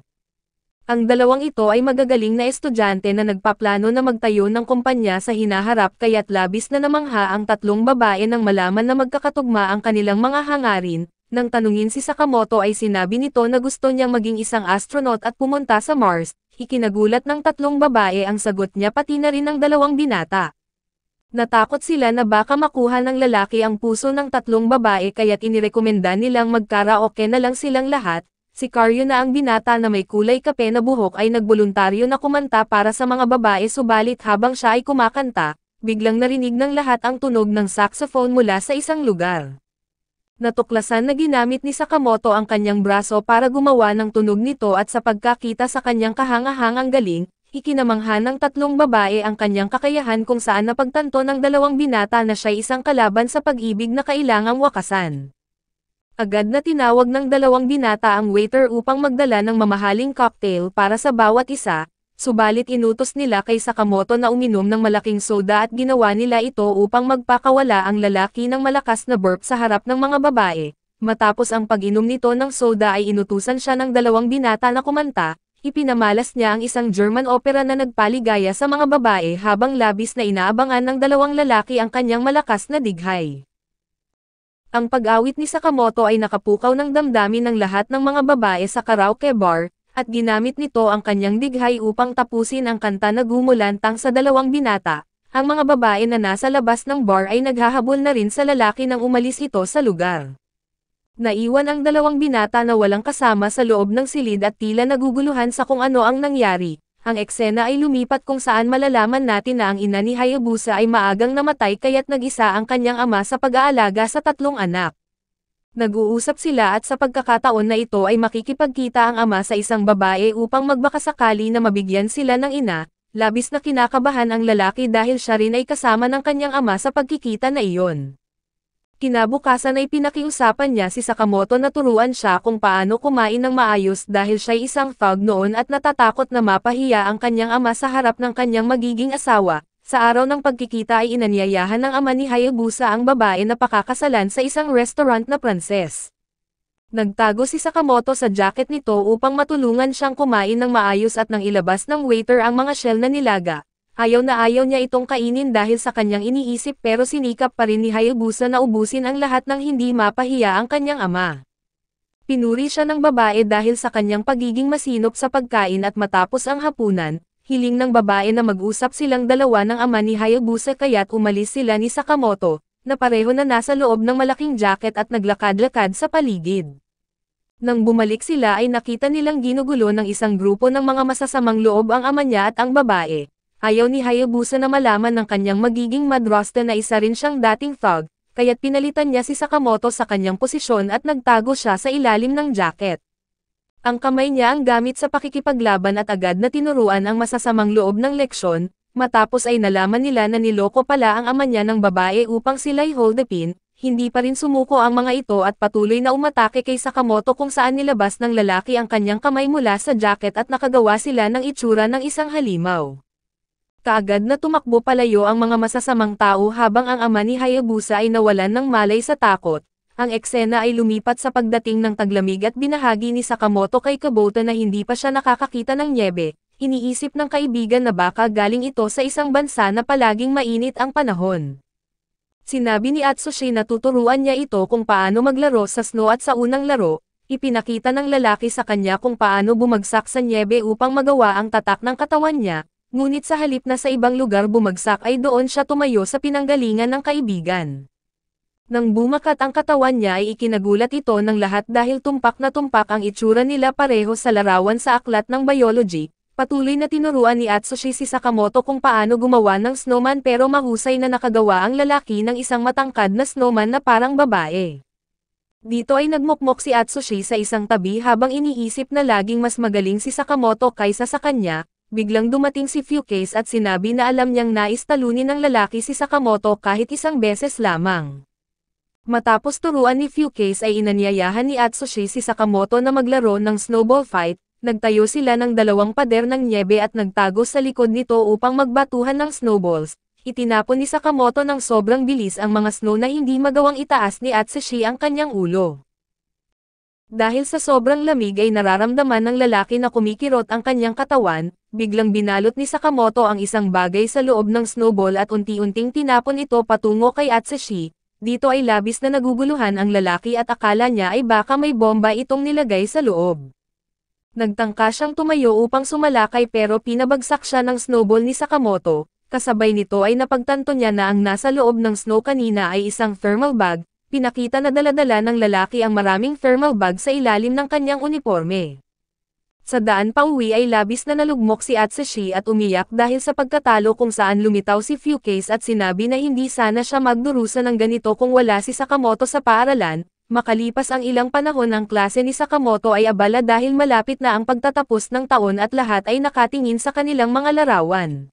Ang 2 ito ay magagaling na estudyante na nagpaplano na magtayo ng kumpanya sa hinaharap kaya't labis na namangha ang 3 babae nang malaman na magkakatugma ang kanilang mga hangarin. Nang tanungin si Sakamoto ay sinabi nito na gusto niyang maging isang astronaut at pumunta sa Mars. Ikinagulat ng 3 babae ang sagot niya pati na rin ng 2 binata. Natakot sila na baka makuha ng lalaki ang puso ng 3 babae kaya't inirekomenda nilang magkaraoke na lang silang lahat. Si Karyo na ang binata na may kulay kape na buhok ay nagboluntaryo na kumanta para sa mga babae subalit habang siya ay kumakanta, biglang narinig ng lahat ang tunog ng saxophone mula sa isang lugar. Natuklasan na ginamit ni Sakamoto ang kanyang braso para gumawa ng tunog nito at sa pagkakita sa kanyang kahangahangang galing, ikinamangha ng 3 babae ang kanyang kakayahan kung saan napagtanto ng 2 binata na siya isang kalaban sa pag-ibig na kailangang wakasan. Agad na tinawag ng 2 binata ang waiter upang magdala ng mamahaling cocktail para sa bawat isa, subalit inutos nila kay Sakamoto na uminom ng malaking soda at ginawa nila ito upang magpakawala ang lalaki ng malakas na burp sa harap ng mga babae. Matapos ang pag-inom nito ng soda ay inutusan siya ng 2 binata na kumanta. Ipinamalas niya ang isang German opera na nagpaligaya sa mga babae habang labis na inaabangan ng 2 lalaki ang kanyang malakas na dighay. Ang pag-awit ni Sakamoto ay nakapukaw ng damdamin ng lahat ng mga babae sa karaoke bar, at ginamit nito ang kanyang dighay upang tapusin ang kanta na gumulantang sa 2 binata. Ang mga babae na nasa labas ng bar ay naghahabol na rin sa lalaki nang umalis ito sa lugar. Naiwan ang 2 binata na walang kasama sa loob ng silid at tila naguguluhan sa kung ano ang nangyari. Ang eksena ay lumipat kung saan malalaman natin na ang ina ni Hayabusa ay maagang namatay kaya't nag-isa ang kanyang ama sa pag-aalaga sa 3 anak. Nag-uusap sila at sa pagkakataon na ito ay makikipagkita ang ama sa isang babae upang magbakasakali na mabigyan sila ng ina. Labis na kinakabahan ang lalaki dahil siya rin ay kasama ng kanyang ama sa pagkikita na iyon. Kinabukasan ay pinakiusapan niya si Sakamoto na turuan siya kung paano kumain ng maayos dahil siya'y isang thug noon at natatakot na mapahiya ang kanyang ama sa harap ng kanyang magiging asawa. Sa araw ng pagkikita ay inanyayahan ng ama ni Hayabusa ang babae na pakakasalan sa isang restaurant na Pranses. Nagtago si Sakamoto sa jacket nito upang matulungan siyang kumain ng maayos at nang ilabas ng waiter ang mga shell na nilaga. Ayaw na ayaw niya itong kainin dahil sa kanyang iniisip pero sinikap pa rin ni Hayabusa na ubusin ang lahat ng hindi mapahiya ang kanyang ama. Pinuri siya ng babae dahil sa kanyang pagiging masinop sa pagkain at matapos ang hapunan, hiling ng babae na mag-usap silang dalawa ng ama ni Hayabusa kaya't umalis sila ni Sakamoto, na pareho na nasa loob ng malaking jacket at naglakad-lakad sa paligid. Nang bumalik sila ay nakita nilang ginugulo ng isang grupo ng mga masasamang loob ang ama niya at ang babae. Ayaw ni Hayabusa na malaman ng kanyang magiging madrasta na isa rin siyang dating thug, kaya't pinalitan niya si Sakamoto sa kanyang posisyon at nagtago siya sa ilalim ng jacket. Ang kamay niya ang gamit sa pakikipaglaban at agad na tinuruan ang masasamang loob ng leksyon, matapos ay nalaman nila na niloko pala ang ama niya ng babae upang sila'y hold the pin, hindi pa rin sumuko ang mga ito at patuloy na umatake kay Sakamoto kung saan nilabas ng lalaki ang kanyang kamay mula sa jacket at nakagawa sila ng itsura ng isang halimaw. Kaagad na tumakbo palayo ang mga masasamang tao habang ang ama ni Hayabusa ay nawalan ng malay sa takot. Ang eksena ay lumipat sa pagdating ng taglamig at binahagi ni Sakamoto kay Kubota na hindi pa siya nakakakita ng nyebe. Iniisip ng kaibigan na baka galing ito sa isang bansa na palaging mainit ang panahon. Sinabi ni Atsushi na tuturuan niya ito kung paano maglaro sa snow at sa unang laro, ipinakita ng lalaki sa kanya kung paano bumagsak sa nyebe upang magawa ang tatak ng katawan niya. Ngunit sa halip na sa ibang lugar bumagsak ay doon siya tumayo sa pinanggalingan ng kaibigan. Nang bumakat ang katawan niya ay ikinagulat ito ng lahat dahil tumpak na tumpak ang itsura nila pareho sa larawan sa aklat ng biology. Patuloy na tinuruan ni Atsushi si Sakamoto kung paano gumawa ng snowman pero mahusay na nakagawa ang lalaki ng isang matangkad na snowman na parang babae. Dito ay nagmukmok si Atsushi sa isang tabi habang iniisip na laging mas magaling si Sakamoto kaysa sa kanya. Biglang dumating si Fukase at sinabi na alam niyang nais talunin ng lalaki si Sakamoto kahit isang beses lamang. Matapos turuan ni Fukase ay inanyayahan ni Atsushi si Sakamoto na maglaro ng snowball fight, nagtayo sila ng 2 pader ng nyebe at nagtago sa likod nito upang magbatuhan ng snowballs. Itinapon ni Sakamoto ng sobrang bilis ang mga snow na hindi magawang itaas ni Atsushi ang kanyang ulo. Dahil sa sobrang lamig ay nararamdaman ng lalaki na kumikirot ang kanyang katawan, biglang binalot ni Sakamoto ang isang bagay sa loob ng snowball at unti-unting tinapon ito patungo kay Atsushi. Dito ay labis na naguguluhan ang lalaki at akala niya ay baka may bomba itong nilagay sa loob. Nagtangka siyang tumayo upang sumalakay pero pinabagsak siya ng snowball ni Sakamoto, kasabay nito ay napagtanto niya na ang nasa loob ng snow kanina ay isang thermal bag. Pinakita na dala-dala ng lalaki ang maraming thermal bag sa ilalim ng kanyang uniforme. Sa daan pauwi ay labis na nalugmok si Atsushi at umiyak dahil sa pagkatalo kung saan lumitaw si Fukase at sinabi na hindi sana siya magdurusa ng ganito kung wala si Sakamoto sa paaralan. Makalipas ang ilang panahon ang klase ni Sakamoto ay abala dahil malapit na ang pagtatapos ng taon at lahat ay nakatingin sa kanilang mga larawan.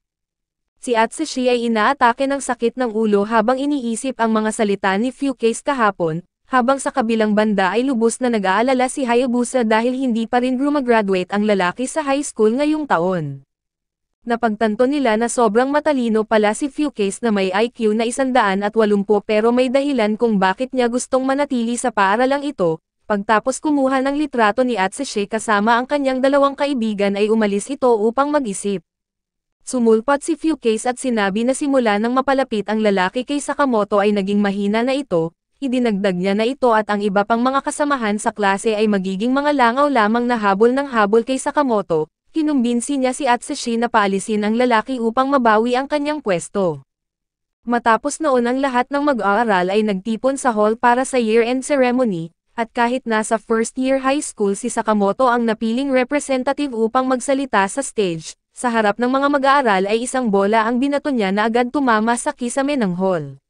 Si Atsushi ay inaatake ng sakit ng ulo habang iniisip ang mga salita ni Fukase kahapon, habang sa kabilang banda ay lubos na nag-aalala si Hayabusa dahil hindi pa rin grumagraduate ang lalaki sa high school ngayong taon. Napagtanto nila na sobrang matalino pala si Fukase na may IQ na 180 pero may dahilan kung bakit niya gustong manatili sa paaralang ito. Pagtapos kumuha ng litrato ni Atsushi kasama ang kanyang 2 kaibigan ay umalis ito upang mag-isip. Sumulpat si Fukase at sinabi na simula nang mapalapit ang lalaki kay Sakamoto ay naging mahina na ito, idinagdag niya na ito at ang iba pang mga kasamahan sa klase ay magiging mga langaw lamang na habol ng habol kay Sakamoto, kinumbinsi niya si Atsushi na paalisin ang lalaki upang mabawi ang kanyang pwesto. Matapos noon ang lahat ng mag-aaral ay nagtipon sa hall para sa year-end ceremony, at kahit nasa first year high school si Sakamoto ang napiling representative upang magsalita sa stage, sa harap ng mga mag-aaral ay isang bola ang binato niya na agad tumama sa kisame ng hall.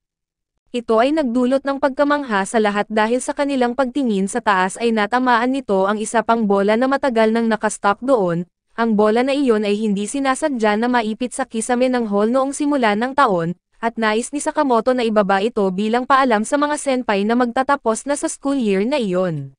Ito ay nagdulot ng pagkamangha sa lahat dahil sa kanilang pagtingin sa taas ay natamaan nito ang isa pang bola na matagal nang nakastop doon. Ang bola na iyon ay hindi sinasadya na maipit sa kisame ng hall noong simula ng taon, at nais ni Sakamoto na ibaba ito bilang paalam sa mga senpai na magtatapos na sa school year na iyon.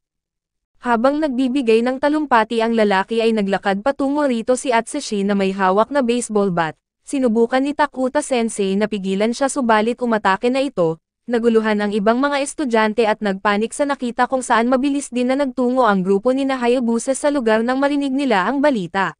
Habang nagbibigay ng talumpati ang lalaki ay naglakad patungo rito si Atsushi na may hawak na baseball bat. Sinubukan ni Takuta Sensei na pigilan siya subalit umatake na ito. Naguluhan ang ibang mga estudyante at nagpanik sa nakita kung saan mabilis din na nagtungo ang grupo ni Hayabusa sa lugar nang marinig nila ang balita.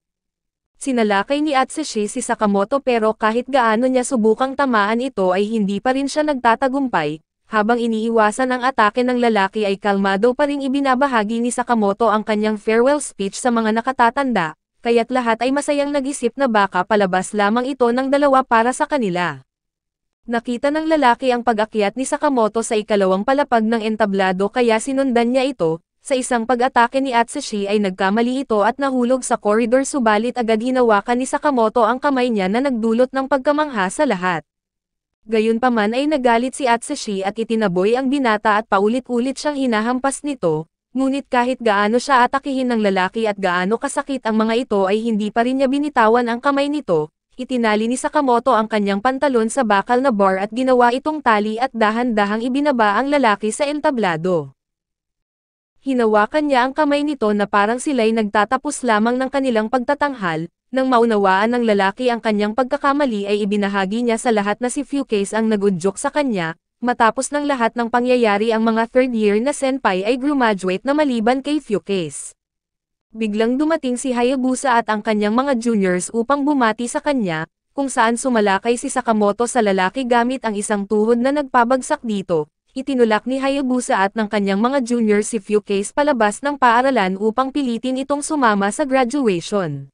Sinalakay ni Atsushi si Sakamoto pero kahit gaano niya subukang tamaan ito ay hindi pa rin siya nagtatagumpay. Habang iniiwasan ang atake ng lalaki ay kalmado pa ring ibinabahagi ni Sakamoto ang kanyang farewell speech sa mga nakatatanda, kaya't lahat ay masayang nag-isip na baka palabas lamang ito ng dalawa para sa kanila. Nakita ng lalaki ang pag-akyat ni Sakamoto sa ikalawang palapag ng entablado kaya sinundan niya ito. Sa isang pag-atake ni Atsushi ay nagkamali ito at nahulog sa koridor subalit agad hinawakan ni Sakamoto ang kamay niya na nagdulot ng pagkamangha sa lahat. Gayunpaman ay nagalit si Atsushi at itinaboy ang binata at paulit-ulit siyang hinahampas nito, ngunit kahit gaano siya atakihin ng lalaki at gaano kasakit ang mga ito ay hindi pa rin niya binitawan ang kamay nito. Itinali ni Sakamoto ang kanyang pantalon sa bakal na bar at ginawa itong tali at dahan-dahang ibinaba ang lalaki sa entablado. Hinawakan niya ang kamay nito na parang sila'y nagtatapos lamang ng kanilang pagtatanghal. Nang maunawaan ng lalaki ang kanyang pagkakamali ay ibinahagi niya sa lahat na si Fukase ang nagudyok sa kanya. Matapos ng lahat ng pangyayari ang mga third year na senpai ay graduate na maliban kay Fukase. Biglang dumating si Hayabusa at ang kanyang mga juniors upang bumati sa kanya, kung saan sumalakay si Sakamoto sa lalaki gamit ang isang tuhod na nagpabagsak dito. Itinulak ni Hayabusa at ng kanyang mga juniors si Fukase palabas ng paaralan upang pilitin itong sumama sa graduation.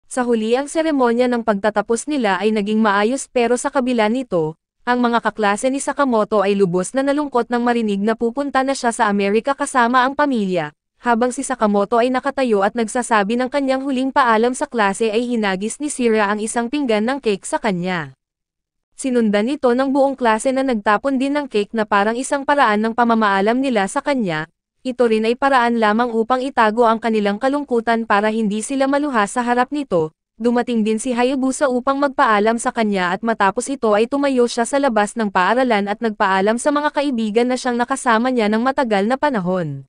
Sa huli ang seremonya ng pagtatapos nila ay naging maayos pero sa kabila nito, ang mga kaklase ni Sakamoto ay lubos na nalungkot nang marinig na pupunta na siya sa Amerika kasama ang pamilya, habang si Sakamoto ay nakatayo at nagsasabi ng kanyang huling paalam sa klase ay hinagis ni Sira ang isang pinggan ng cake sa kanya. Sinundan ito ng buong klase na nagtapon din ng cake na parang isang paraan ng pamamaalam nila sa kanya. Ito rin ay paraan lamang upang itago ang kanilang kalungkutan para hindi sila maluha sa harap nito. Dumating din si Hayabusa upang magpaalam sa kanya at matapos ito ay tumayo siya sa labas ng paaralan at nagpaalam sa mga kaibigan na siyang nakasama niya ng matagal na panahon.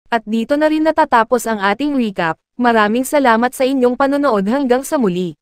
At dito na rin natatapos ang ating recap. Maraming salamat sa inyong panonood hanggang sa muli.